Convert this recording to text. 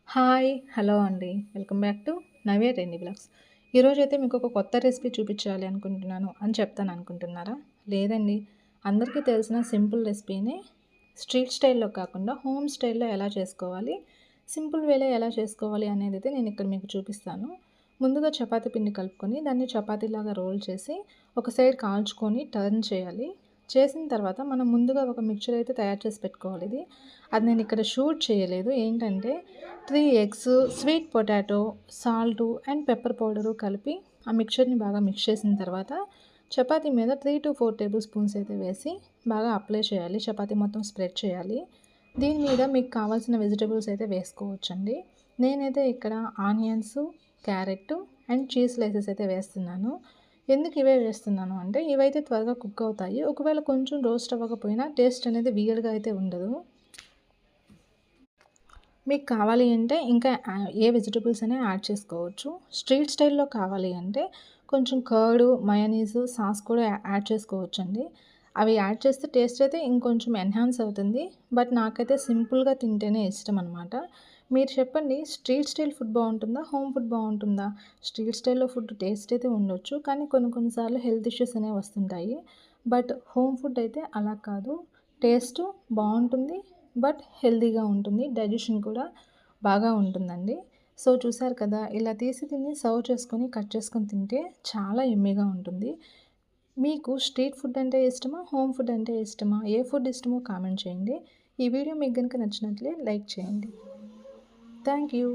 Hi! Hello అండి. Welcome back to Navya trendy vlogs. ఈరోజైతే మీకొక కొత్త రెసిపీ చూపించాలి అనుకుంటున్నాను అని చెప్తాననుకుంటున్నారా? లేదండి. అందరికీ తెలిసిన సింపుల్ రెసిపీనే స్ట్రీట్ స్టైల్‌లో కాకుండా హోమ్ స్టైల్‌లో ఎలా చేసుకోవాలి, సింపుల్ వేలో ఎలా చేసుకోవాలి అనేదైతే నేనిక్కడ మీకు చూపిస్తాను. ముందుగా చపాతీ పిండి కలుపుకొని దాన్ని చపాతీలాగా రోల్ చేసి ఒక సైడ్ కాల్చుకొని టర్న్ చేయాలి. చేసిన తర్వాత మనం ముందుగా ఒక మిక్చర్ అయితే తయారు చేసి పెట్టుకోవాలి ఇది. అది నేనిక్కడ షూట్ చేయలేదు. ఏంటంటే 3 eggs, sweet potato, salt and pepper powder కలిపి ఆ మిక్చర్‌ని బాగా మిక్స్ చేసిన తర్వాత చపాతీ మీద 3-4 టేబుల్ స్పూన్స్ అయితే వేసి బాగా అప్లై చేయాలి. చపాతీ మొత్తం స్ప్రెడ్ చేయాలి. దీని మీద మీకు కావాల్సిన వెజిటబుల్స్ అయితే వేసుకోవచ్చండి. నేనైతే ఇక్కడ onions, carrot and cheese slices అయితే వేస్తున్నాను. ఎందుకు ఇవే వేస్తున్నాను అంటే ఇవైతే త్వరగా కుక్ అవుతాయి. ఒకవేళ కొంచెం రోస్ట్ అవ్వకపోయినా టేస్ట్ అనేది వియర్డ్‌గా అయితే ఉండదు. మీకు కావాలి అంటే ఇంకా ఏ వెజిటబుల్స్ అయినా యాడ్ చేసుకోవచ్చు. స్ట్రీట్ స్టైల్‌లో కావాలి అంటే కొంచెం కర్డు, మయోనీస్, సాస్ కూడా యాడ్ చేసుకోవచ్చండి. అవి యాడ్ చేస్తే టేస్ట్ అయితే ఇంకొంచెం ఎన్హాన్స్ అవుతుంది. బట్ నాకైతే సింపుల్‌గా తింటేనే ఇష్టం అనమాట. మీరు చెప్పండి, స్ట్రీట్ స్టైల్ ఫుడ్ బావుంటుందా? హోమ్ ఫుడ్ బావుంటుందా? స్ట్రీట్ స్టైల్‌లో ఫుడ్ టేస్ట్ అయితే ఉండొచ్చు. కానీ కొన్ని కొన్ని సార్లు హెల్త్ ఇష్యూస్ అనేవి వస్తుంటాయి. బట్ హోమ్ ఫుడ్ అయితే అలా కాదు. టేస్టు బావుంటుంది. బట్ హెల్తీగా ఉంటుంది. డైజెషన్ కూడా బాగా ఉంటుందండి. సో, చూసారు కదా! ఇలా తీసి దీన్ని సర్వ్ చేసుకొని, కట్ చేసుకొని తింటే చాలా యమ్మీగా ఉంటుంది. మీకు స్ట్రీట్ ఫుడ్ అంటే ఇష్టమా? హోమ్ ఫుడ్ అంటే ఇష్టమా? ఏ ఫుడ్ ఇష్టమో కామెంట్ చేయండి. ఈ వీడియో మీకు గనుక నచ్చినట్లే లైక్ చేయండి. Thank you.